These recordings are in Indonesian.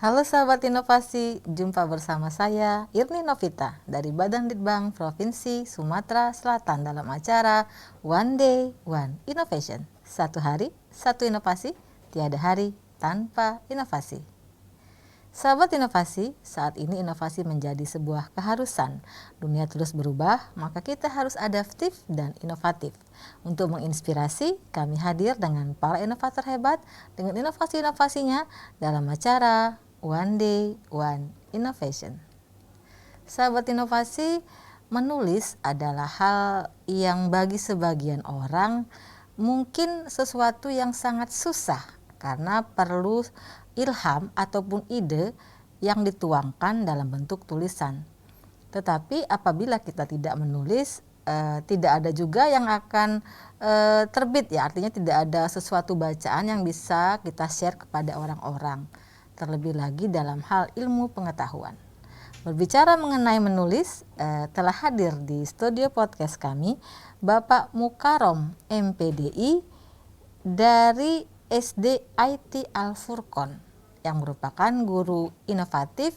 Halo sahabat inovasi, jumpa bersama saya Irni Novita dari Badan Litbang Provinsi Sumatera Selatan dalam acara One Day One Innovation. Satu hari, satu inovasi, tiada hari tanpa inovasi. Sahabat inovasi, saat ini inovasi menjadi sebuah keharusan. Dunia terus berubah, maka kita harus adaptif dan inovatif. Untuk menginspirasi, kami hadir dengan para inovator hebat dengan inovasi-inovasinya dalam acara One Day One Innovation. Sahabat inovasi, menulis adalah hal yang bagi sebagian orang mungkin sesuatu yang sangat susah karena perlu ilham ataupun ide yang dituangkan dalam bentuk tulisan. Tetapi apabila kita tidak menulis, tidak ada juga yang akan terbit, ya, artinya tidak ada sesuatu bacaan yang bisa kita share kepada orang-orang. Terlebih lagi dalam hal ilmu pengetahuan. Berbicara mengenai menulis, telah hadir di studio podcast kami Bapak Mukarom MPDI dari SD IT Al-Furqon yang merupakan guru inovatif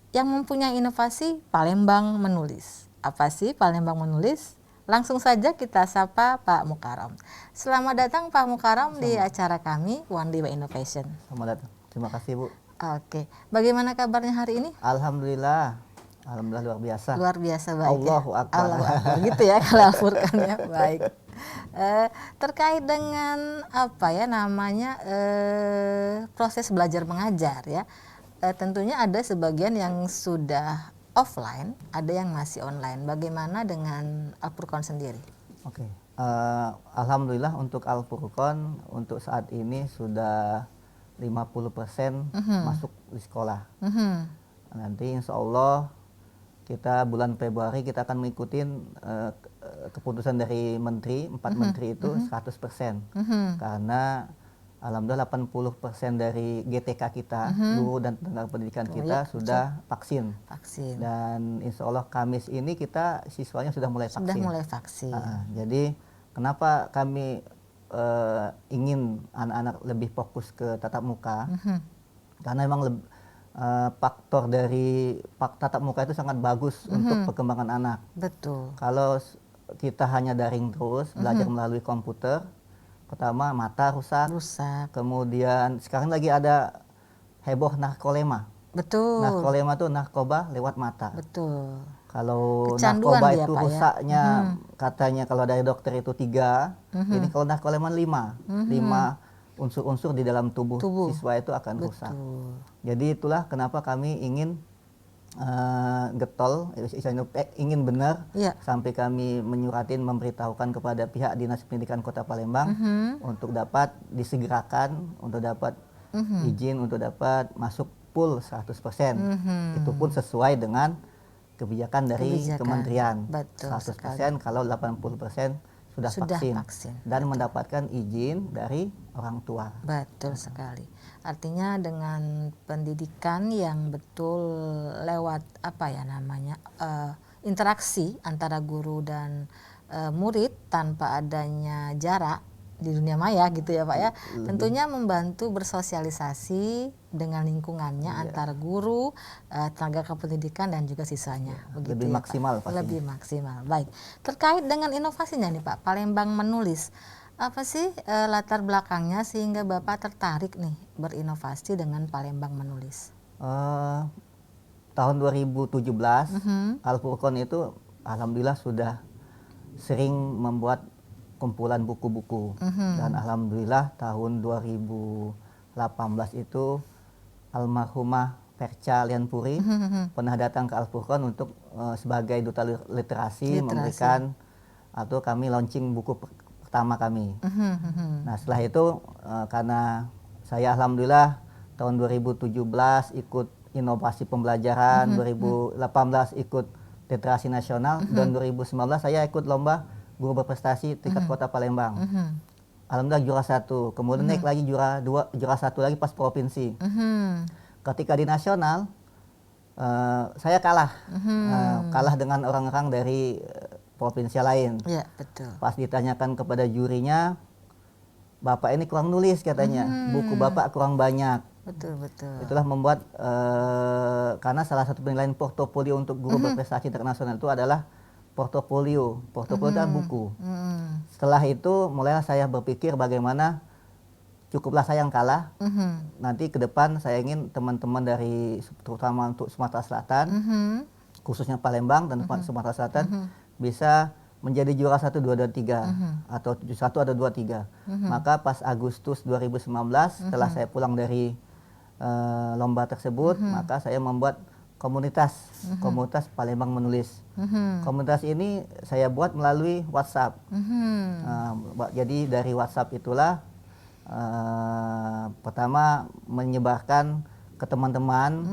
yang mempunyai inovasi Palembang Menulis. Apa sih Palembang Menulis? Langsung saja kita sapa Pak Mukarom. Selamat datang Pak Mukarom di acara kami One Day One Innovation. Selamat datang. Terima kasih, Bu. Oke, bagaimana kabarnya hari ini? Alhamdulillah luar biasa. Luar biasa baik. Allahu Akbar. Allahu Akbar. Gitu ya kalau Al-Furqan ya, baik. Terkait dengan apa ya namanya proses belajar mengajar ya, tentunya ada sebagian yang sudah offline, ada yang masih online. Bagaimana dengan Al-Furqan sendiri? Oke. Alhamdulillah untuk Al-Furqan untuk saat ini sudah 50% masuk di sekolah. Nanti insya Allah kita bulan Februari kita akan mengikuti keputusan dari menteri, 4 menteri itu 100%. Karena alhamdulillah 80% dari GTK kita, guru dan tenaga pendidikan kita sudah vaksin. Dan insya Allah Kamis ini kita siswanya sudah mulai vaksin. Jadi kenapa kami ingin anak-anak lebih fokus ke tatap muka, karena memang faktor dari tatap muka itu sangat bagus untuk perkembangan anak. Betul. Kalau kita hanya daring terus, belajar melalui komputer, pertama mata rusak. Kemudian sekarang lagi ada heboh narkolema. Betul. Narkolema itu narkoba lewat mata. Betul. Kalau Kecanduan narkoba dia, itu Pak, rusaknya katanya kalau dari dokter itu 3, ini kalau narkolema 5. 5 unsur-unsur di dalam tubuh siswa itu akan rusak. Jadi itulah kenapa kami ingin getol, ingin benar, sampai kami menyuratin memberitahukan kepada pihak Dinas Pendidikan Kota Palembang untuk dapat disegerakan, untuk dapat izin, untuk dapat masuk full 100%. Itu pun sesuai dengan kebijakan dari kementerian. Betul 100% sekali. kalau 80% sudah vaksin dan mendapatkan izin dari orang tua. Betul sekali. Artinya dengan pendidikan yang betul lewat apa ya namanya interaksi antara guru dan murid tanpa adanya jarak di dunia maya gitu ya Pak ya, tentunya membantu bersosialisasi dengan lingkungannya antara guru, tenaga kependidikan dan juga siswanya. Begitu lebih ya, maksimal Pak? Lebih maksimal. Baik. Terkait dengan inovasinya nih Pak, Palembang Menulis, apa sih latar belakangnya sehingga Bapak tertarik nih berinovasi dengan Palembang Menulis? Tahun 2017 Al-Furqon itu alhamdulillah sudah sering membuat kumpulan buku-buku, dan alhamdulillah tahun 2018 itu almarhumah Perca Lianpuri pernah datang ke Al-Furqon untuk sebagai duta literasi, memberikan atau kami launching buku pertama kami. Nah setelah itu karena saya alhamdulillah tahun 2017 ikut inovasi pembelajaran, 2018 ikut literasi nasional, dan 2019 saya ikut lomba guru berprestasi tingkat kota Palembang. Alhamdulillah juara 1, kemudian naik lagi juara 2, juara 1 lagi pas provinsi. Ketika di nasional saya kalah, kalah dengan orang-orang dari provinsi lain. Ya, betul. Pas ditanyakan kepada jurinya, Bapak ini kurang nulis katanya, buku Bapak kurang banyak. Betul, betul. Itulah membuat karena salah satu penilaian portofolio untuk guru berprestasi internasional itu adalah portofolio. Portofolio itu adalah buku. Setelah itu mulailah saya berpikir bagaimana cukuplah saya yang kalah. Nanti ke depan saya ingin teman-teman dari terutama untuk Sumatera Selatan, khususnya Palembang dan Sumatera Selatan bisa menjadi juara 1, 2, dan 3 atau 1 atau 2, 3. Maka pas Agustus 2019 setelah saya pulang dari lomba tersebut, maka saya membuat komunitas Palembang Menulis. Komunitas ini saya buat melalui WhatsApp. Jadi dari WhatsApp itulah pertama menyebarkan ke teman-teman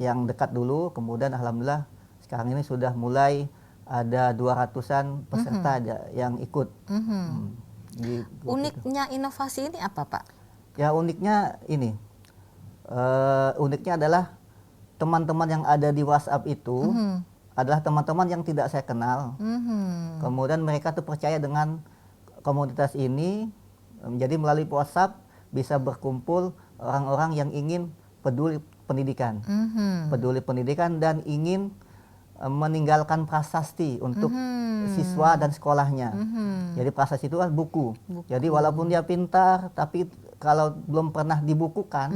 yang dekat dulu, kemudian alhamdulillah sekarang ini sudah mulai ada 200-an peserta yang ikut. Uniknya inovasi ini apa, Pak? Ya uniknya ini, uniknya adalah teman-teman yang ada di WhatsApp itu adalah teman-teman yang tidak saya kenal. Kemudian mereka tuh percaya dengan komunitas ini, jadi melalui WhatsApp bisa berkumpul orang-orang yang ingin peduli pendidikan, dan ingin meninggalkan prasasti untuk siswa dan sekolahnya. Jadi prasasti itu kan buku. Jadi walaupun dia pintar, tapi kalau belum pernah dibukukan,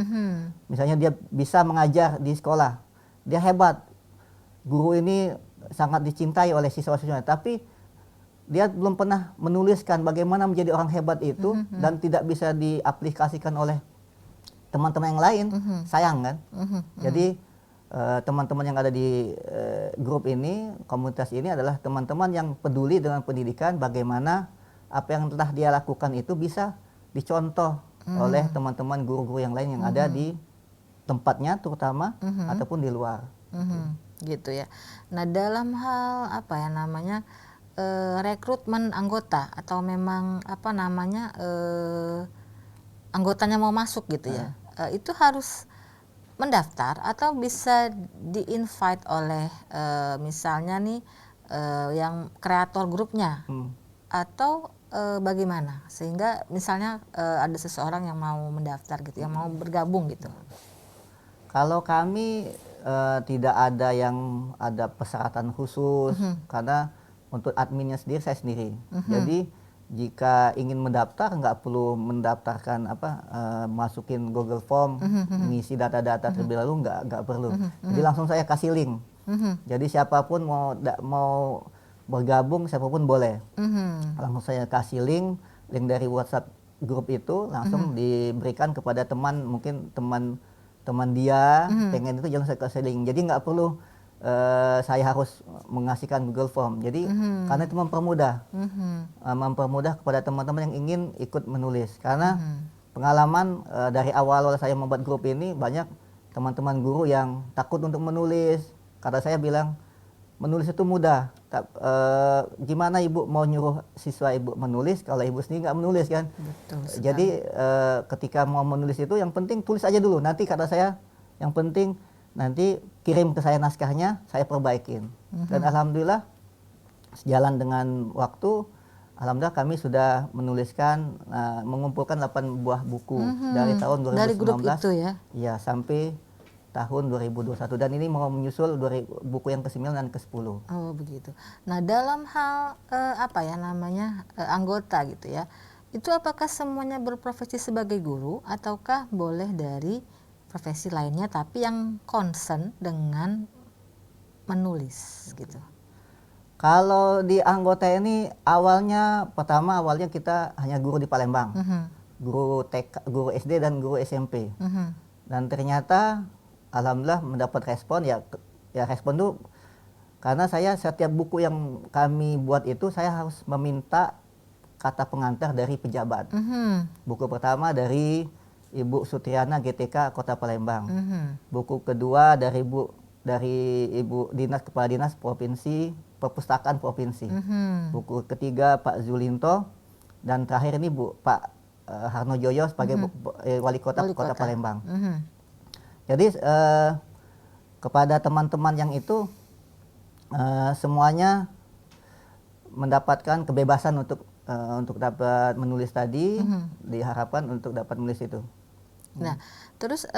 misalnya dia bisa mengajar di sekolah, dia hebat, guru ini sangat dicintai oleh siswa-siswanya, tapi dia belum pernah menuliskan bagaimana menjadi orang hebat itu dan tidak bisa diaplikasikan oleh teman-teman yang lain, sayang kan? Jadi teman-teman yang ada di grup ini, komunitas ini adalah teman-teman yang peduli dengan pendidikan, bagaimana apa yang telah dia lakukan itu bisa dicontoh oleh teman-teman guru-guru yang lain yang ada di tempatnya terutama ataupun di luar. Gitu ya. Nah, dalam hal apa ya namanya rekrutmen anggota atau memang apa namanya anggotanya mau masuk gitu ya, itu harus mendaftar atau bisa di-invite oleh misalnya nih yang kreator grupnya atau bagaimana sehingga misalnya ada seseorang yang mau mendaftar gitu, yang mau bergabung gitu. Kalau kami tidak ada yang ada persyaratan khusus karena untuk adminnya sendiri saya sendiri. Jadi jika ingin mendaftar nggak perlu mendaftarkan masukin Google Form, mengisi data-data terlebih dahulu, nggak perlu. Jadi langsung saya kasih link. Jadi siapapun mau bergabung, siapapun boleh. Langsung saya kasih link dari WhatsApp grup itu langsung diberikan kepada teman, mungkin teman dia pengen itu jangan saya kasih link. Jadi nggak perlu saya harus mengasihkan Google Form. Jadi karena itu mempermudah kepada teman-teman yang ingin ikut menulis. Karena pengalaman dari awal saya membuat grup ini, banyak teman-teman guru yang takut untuk menulis. Kata saya bilang, menulis itu mudah. Gimana ibu mau nyuruh siswa ibu menulis kalau ibu sendiri nggak menulis kan? Betul sekali. Jadi ketika mau menulis itu yang penting tulis aja dulu. Nanti kata saya yang penting nanti kirim ke saya naskahnya, saya perbaikin. Dan alhamdulillah sejalan dengan waktu, alhamdulillah kami sudah menuliskan, mengumpulkan 8 buah buku dari tahun 2019. Dari grup itu ya? Iya, sampai tahun 2021. Dan ini mau menyusul buku yang ke-9 dan ke-10. Oh begitu. Nah, dalam hal anggota gitu ya, itu apakah semuanya berprofesi sebagai guru ataukah boleh dari profesi lainnya tapi yang concern dengan menulis gitu? Kalau di anggota ini awalnya kita hanya guru di Palembang, guru TK, guru SD dan guru SMP. Dan ternyata alhamdulillah mendapat respon ya respon tuh karena saya setiap buku yang kami buat itu saya harus meminta kata pengantar dari pejabat. Buku pertama dari Ibu Sutriana GTK Kota Palembang. Buku kedua dari Ibu Dinas Kepala Dinas Provinsi Perpustakaan Provinsi. Buku ketiga Pak Zulinto, dan terakhir ini Pak Harno Joyo sebagai Wali Kota Palembang. Jadi kepada teman-teman yang itu semuanya mendapatkan kebebasan untuk dapat menulis tadi, diharapkan untuk dapat menulis itu. Nah, terus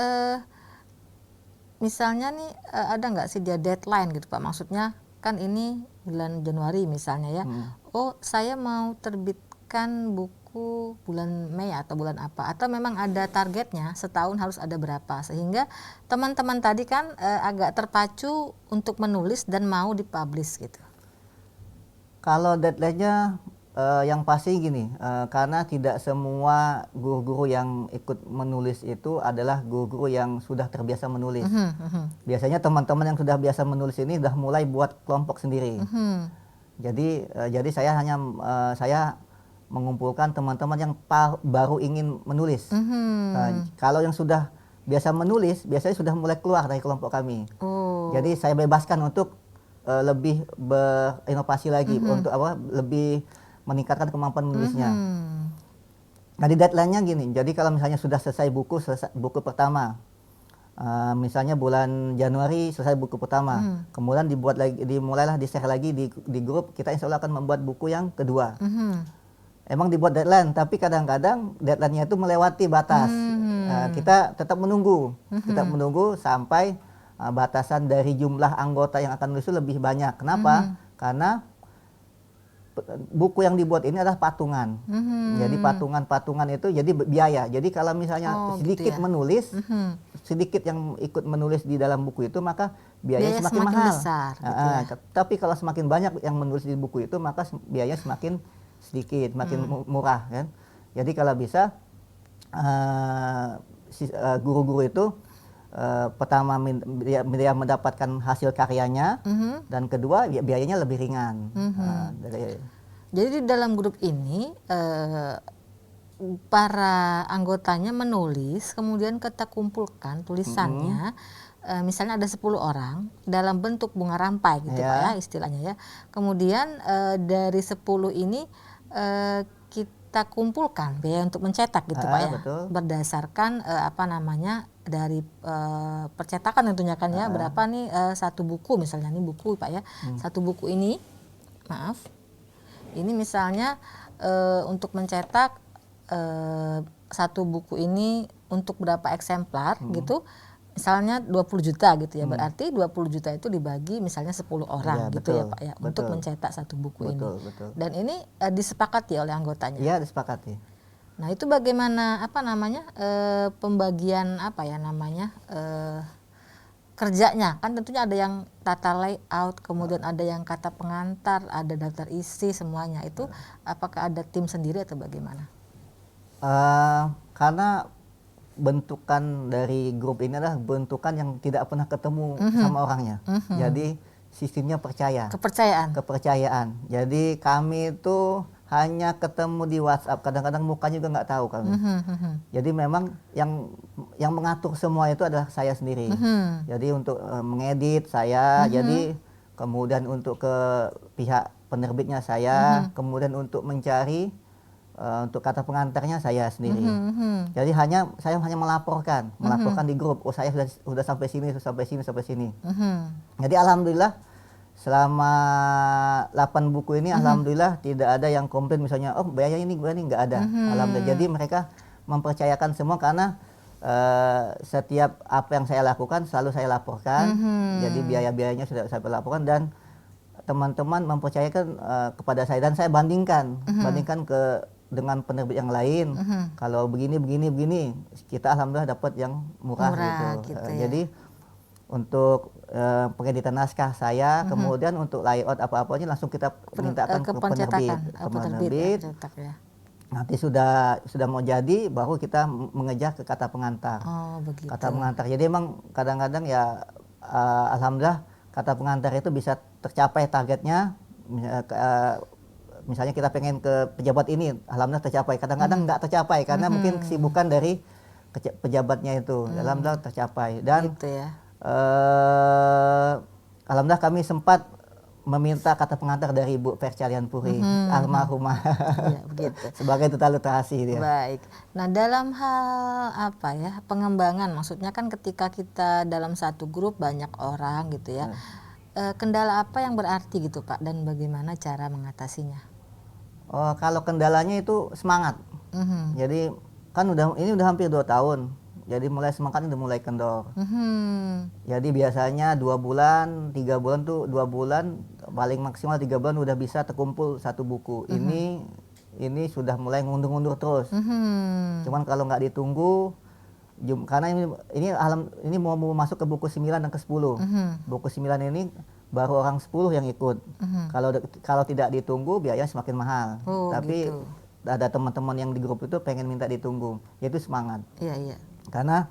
misalnya nih ada nggak sih dia deadline gitu Pak? Maksudnya kan ini bulan Januari misalnya ya. Oh, saya mau terbitkan buku bulan Mei atau bulan apa? Atau memang ada targetnya setahun harus ada berapa? Sehingga teman-teman tadi kan agak terpacu untuk menulis dan mau dipublish gitu. Kalau deadline-nya yang pasti gini, karena tidak semua guru-guru yang ikut menulis itu adalah guru-guru yang sudah terbiasa menulis. Biasanya teman-teman yang sudah biasa menulis ini sudah mulai buat kelompok sendiri. Jadi saya mengumpulkan teman-teman yang baru ingin menulis. Kalau yang sudah biasa menulis, biasanya sudah mulai keluar dari kelompok kami. Jadi saya bebaskan untuk lebih berinovasi lagi, untuk lebih meningkatkan kemampuan menulisnya. Nah, di deadline-nya gini. Jadi kalau misalnya sudah selesai buku pertama, misalnya bulan Januari selesai buku pertama, kemudian dimulailah di-share lagi di grup, kita insya Allah akan membuat buku yang kedua. Emang dibuat deadline, tapi kadang-kadang deadline-nya itu melewati batas. Kita tetap menunggu, sampai batasan dari jumlah anggota yang akan menulis itu lebih banyak. Kenapa? Karena buku yang dibuat ini adalah patungan. Jadi patungan itu jadi biaya. Jadi kalau misalnya sedikit gitu ya? Menulis, sedikit yang ikut menulis di dalam buku itu, maka biaya semakin mahal. Besar, gitu ya? Tapi kalau semakin banyak yang menulis di buku itu, maka biaya semakin sedikit, semakin murah kan. Jadi kalau bisa guru-guru itu pertama dia mendapatkan hasil karyanya, dan kedua biayanya lebih ringan. Jadi di dalam grup ini para anggotanya menulis, kemudian kita kumpulkan tulisannya. Misalnya ada 10 orang dalam bentuk bunga rampai gitu Pak ya istilahnya ya. Kemudian dari 10 ini kita kumpulkan biaya untuk mencetak gitu Pak ya. Betul. Berdasarkan dari percetakan tentunya kan ya, berapa nih satu buku misalnya, nih buku Pak ya. Satu buku ini, ini misalnya untuk mencetak satu buku ini untuk berapa eksemplar gitu. Misalnya 20 juta gitu ya, berarti 20 juta itu dibagi misalnya 10 orang gitu ya Pak ya, untuk mencetak satu buku ini. Dan ini disepakati oleh anggotanya. Iya, disepakati. Nah, itu bagaimana pembagian kerjanya? Kan tentunya ada yang tata layout, kemudian ada yang kata pengantar, ada daftar isi semuanya. Itu apakah ada tim sendiri atau bagaimana? Karena bentukan dari grup ini adalah bentukan yang tidak pernah ketemu sama orangnya. Jadi sistemnya kepercayaan. Jadi kami itu hanya ketemu di WhatsApp, kadang-kadang mukanya juga nggak tahu kami. Jadi memang yang mengatur semua itu adalah saya sendiri. Jadi untuk mengedit saya, jadi kemudian untuk ke pihak penerbitnya saya, kemudian untuk mencari untuk kata pengantarnya saya sendiri. Jadi saya hanya melaporkan di grup. Oh, saya sudah sampai sini. Jadi alhamdulillah selama 8 buku ini alhamdulillah tidak ada yang komplain misalnya, oh biaya ini nggak ada. Alhamdulillah. Jadi mereka mempercayakan semua karena setiap apa yang saya lakukan selalu saya laporkan. Jadi biaya-biayanya sudah saya laporkan, dan teman-teman mempercayakan kepada saya, dan saya bandingkan dengan penerbit yang lain. Kalau begini, kita alhamdulillah dapat yang murah gitu. Jadi untuk pengeditan naskah saya, kemudian untuk layout apa-apanya langsung kita mintakan ke penerbit. Nanti sudah mau jadi, baru kita mengejar ke kata pengantar. Kata pengantar. Jadi emang kadang-kadang ya alhamdulillah kata pengantar itu bisa tercapai targetnya. Misalnya kita pengen ke pejabat ini, alhamdulillah tercapai. Kadang-kadang nggak tercapai karena mungkin kesibukan dari pejabatnya itu. Alhamdulillah tercapai. Dan gitu ya. Alhamdulillah kami sempat meminta kata pengantar dari Ibu Percalian Puri, almarhumah, sebagai duta literasi dia. Baik. Nah, dalam hal pengembangan, maksudnya kan ketika kita dalam satu grup banyak orang gitu ya. kendala apa yang berarti gitu Pak, dan bagaimana cara mengatasinya? Oh, kalau kendalanya itu semangat. Mhm. Jadi kan ini udah hampir 2 tahun. Jadi mulai semangat udah mulai kendor. Mhm. Jadi biasanya 2 bulan, 3 bulan tuh 2 bulan paling maksimal 3 bulan udah bisa terkumpul satu buku. Ini sudah mulai ngundur-ngundur terus. Mhm. Cuman kalau nggak ditunggu, karena ini mau masuk ke buku 9 dan ke 10. Mhm. Buku 9 ini baru orang 10 yang ikut. Mhm. Kalau tidak ditunggu biayanya semakin mahal. Oh, Tapi gitu. ada teman-teman yang di grup itu pengen minta ditunggu. Itu semangat. Iya, iya. Karena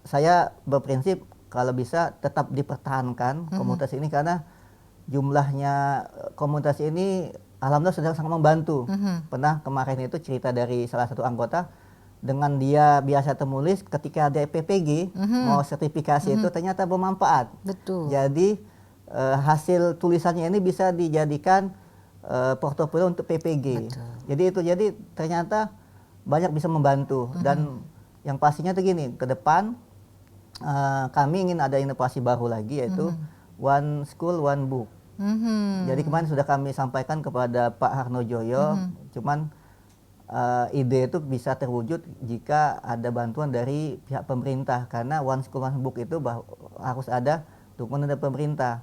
saya berprinsip kalau bisa tetap dipertahankan komunitas ini, karena jumlahnya komunitas ini alhamdulillah sudah sangat membantu. Mhm. Pernah kemarin itu cerita dari salah satu anggota, dengan dia biasa tertulis, ketika ada PPG mau sertifikasi itu ternyata bermanfaat. Betul. Jadi hasil tulisannya ini bisa dijadikan portofolio untuk PPG. Betul. Jadi ternyata banyak bisa membantu. Dan yang pastinya tuh gini, ke depan kami ingin ada inovasi baru lagi, yaitu One School One Book. Jadi kemarin sudah kami sampaikan kepada Pak Harnojoyo, cuman ide itu bisa terwujud jika ada bantuan dari pihak pemerintah, karena One School One Book itu harus ada dukungan dari pemerintah.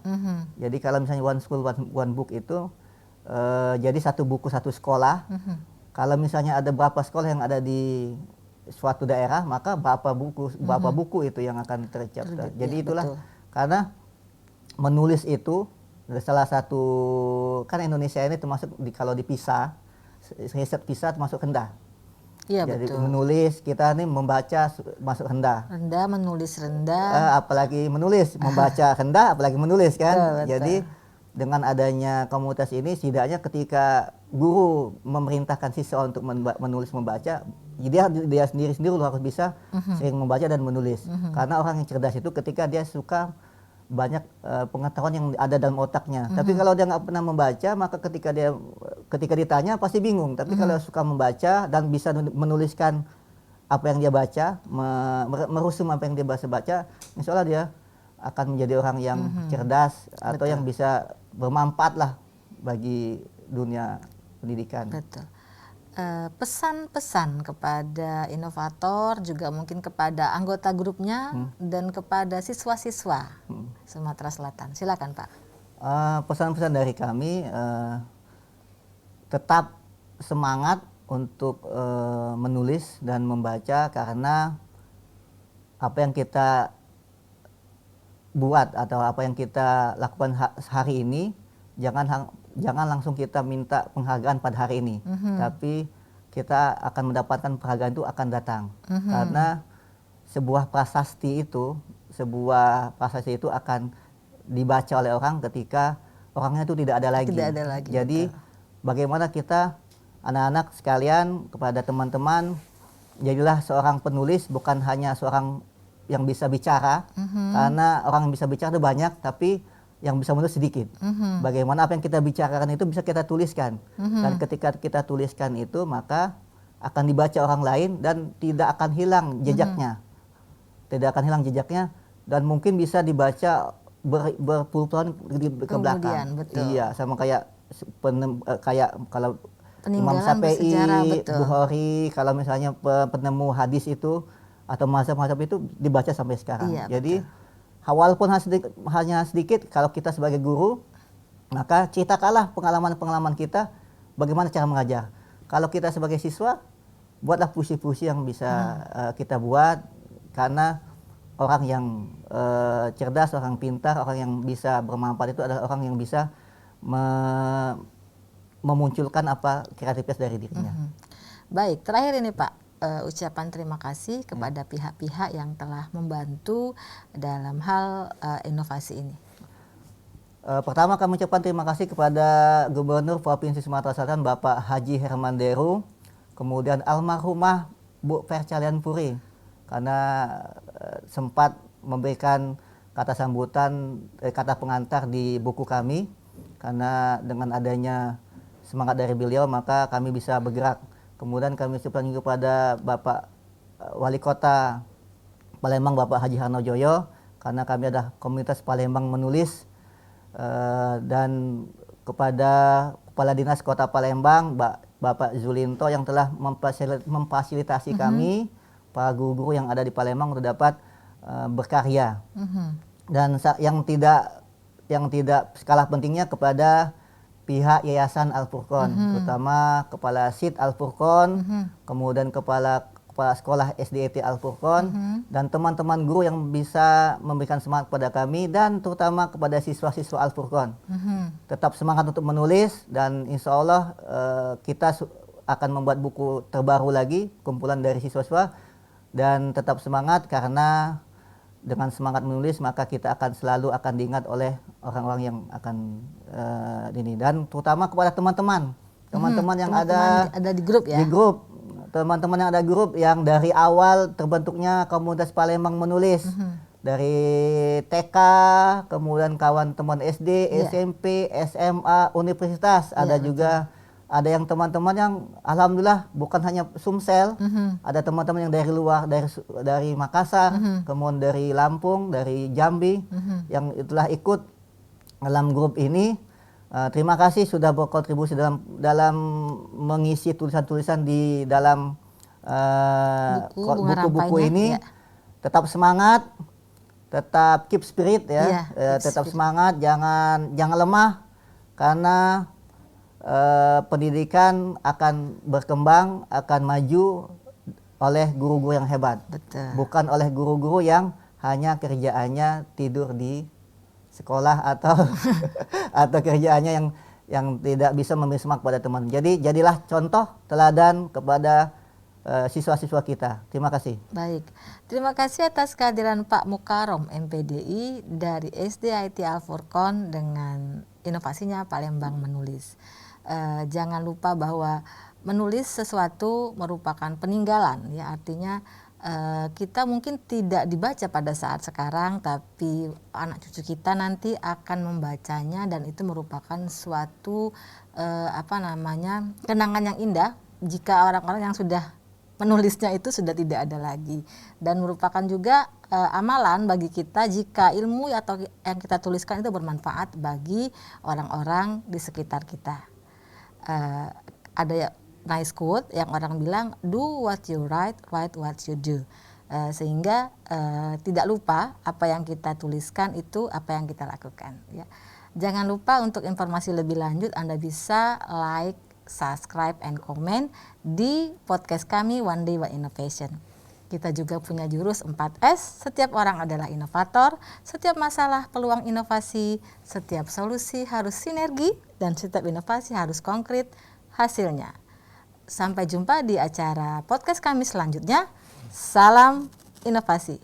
Jadi kalau misalnya One School One Book itu jadi satu buku satu sekolah. Kalau misalnya ada berapa sekolah yang ada di suatu daerah, maka berapa buku itu yang akan tercipta. Jadi itulah, betul. karena menulis itu salah satu, kan Indonesia ini termasuk kalau di PISA, riset PISA termasuk rendah. Iya, Jadi betul. menulis, kita nih membaca masuk rendah. Rendah, menulis rendah. Apalagi menulis, membaca rendah, apalagi menulis kan. Betul. Jadi dengan adanya komunitas ini, setidaknya ketika guru memerintahkan siswa untuk menulis membaca, dia sendiri harus bisa sering membaca dan menulis. Karena orang yang cerdas itu ketika dia suka banyak pengetahuan yang ada dalam otaknya. Tapi kalau dia nggak pernah membaca, maka ketika ditanya pasti bingung. Tapi kalau suka membaca dan bisa menuliskan apa yang dia baca, merusum apa yang dia baca, insya Allah dia akan menjadi orang yang cerdas atau yang bisa bermanfaat lah bagi dunia pendidikan. Betul. Pesan-pesan kepada inovator, juga mungkin kepada anggota grupnya dan kepada siswa-siswa Sumatera Selatan. Silakan Pak. Pesan-pesan dari kami, tetap semangat untuk menulis dan membaca, karena apa yang kita buat atau apa yang kita lakukan hari ini, jangan langsung kita minta penghargaan pada hari ini, tapi kita akan mendapatkan penghargaan itu akan datang. Karena sebuah prasasti itu akan dibaca oleh orang ketika orangnya itu tidak ada lagi. Jadi bagaimana kita, anak-anak sekalian, kepada teman-teman, jadilah seorang penulis, bukan hanya seorang yang bisa bicara, karena orang yang bisa bicara itu banyak, tapi yang bisa menulis sedikit. Bagaimana apa yang kita bicarakan itu bisa kita tuliskan, dan ketika kita tuliskan itu maka akan dibaca orang lain dan tidak akan hilang jejaknya, dan mungkin bisa dibaca berpuluh tahun ke belakang. Betul. Iya, sama kayak kalau Imam Peninggalan bersejarah, Syafi'i, betul. Bukhari, kalau misalnya penemu hadis itu atau mazhab-mazhab itu dibaca sampai sekarang. Iya, jadi walaupun hanya sedikit, kalau kita sebagai guru, maka ceritakanlah pengalaman-pengalaman kita, bagaimana cara mengajar. Kalau kita sebagai siswa, buatlah puisi-puisi yang bisa kita buat, karena orang yang cerdas, orang pintar, orang yang bisa bermanfaat itu adalah orang yang bisa memunculkan apa kreativitas dari dirinya. Baik, terakhir ini Pak, ucapan terima kasih kepada pihak-pihak yang telah membantu dalam hal inovasi ini. Pertama kami ucapkan terima kasih kepada Gubernur Provinsi Sumatera Selatan Bapak Haji Herman Deru, kemudian almarhumah Bu Percalian Puri, karena sempat memberikan kata sambutan, kata pengantar di buku kami, karena dengan adanya semangat dari beliau maka kami bisa bergerak. Kemudian kami ucapkan juga kepada Bapak Wali Kota Palembang Bapak Haji Harnojoyo, karena kami ada komunitas Palembang menulis, dan kepada Kepala Dinas Kota Palembang, Bapak Zulinto yang telah memfasilitasi kami, para guru-guru yang ada di Palembang untuk dapat berkarya. Dan yang tidak kalah pentingnya kepada pihak Yayasan Al-Furqon, terutama Kepala SID Al-Furqon, kemudian Kepala Sekolah SDIT Al-Furqon, dan teman-teman guru yang bisa memberikan semangat kepada kami, dan terutama kepada siswa-siswa Al-Furqon. Tetap semangat untuk menulis, dan insya Allah kita akan membuat buku terbaru lagi, kumpulan dari siswa-siswa, dan tetap semangat karena dengan semangat menulis maka kita akan selalu diingat oleh orang-orang yang akan ini, dan terutama kepada teman-teman yang ada di grup ya. Di grup, teman-teman yang ada grup yang dari awal terbentuknya komunitas Palembang menulis, dari TK, kemudian kawan teman SD, SMP, SMA, universitas, ada juga. Ada yang teman-teman yang alhamdulillah bukan hanya Sumsel, ada teman-teman yang dari luar, dari Makassar, kemudian dari Lampung, dari Jambi, yang itulah ikut dalam grup ini. Terima kasih sudah berkontribusi dalam mengisi tulisan-tulisan di dalam buku-buku ini. Tetap semangat, tetap keep spirit ya, tetap semangat, jangan lemah, karena pendidikan akan berkembang, akan maju oleh guru-guru yang hebat. Betul. Bukan oleh guru-guru yang hanya kerjaannya tidur di sekolah atau kerjaannya yang tidak bisa memberi semangat kepada teman. Jadi jadilah contoh teladan kepada siswa-siswa kita. Terima kasih. Baik, terima kasih atas kehadiran Pak Mukarom MPDI dari SDIT Al-Furqon dengan inovasinya Palembang Menulis. Jangan lupa bahwa menulis sesuatu merupakan peninggalan, ya, artinya kita mungkin tidak dibaca pada saat sekarang, tapi anak cucu kita nanti akan membacanya, dan itu merupakan suatu kenangan yang indah jika orang-orang yang sudah menulisnya itu sudah tidak ada lagi, dan merupakan juga amalan bagi kita jika ilmu atau yang kita tuliskan itu bermanfaat bagi orang-orang di sekitar kita. Ada nice quote yang orang bilang, do what you write, write what you do, sehingga tidak lupa apa yang kita tuliskan itu apa yang kita lakukan, ya. Jangan lupa untuk informasi lebih lanjut Anda bisa like, subscribe, and comment di podcast kami One Day One Innovation. Kita juga punya jurus 4S, setiap orang adalah inovator, setiap masalah peluang inovasi, setiap solusi harus sinergi, dan setiap inovasi harus konkret hasilnya. Sampai jumpa di acara podcast kami selanjutnya. Salam inovasi.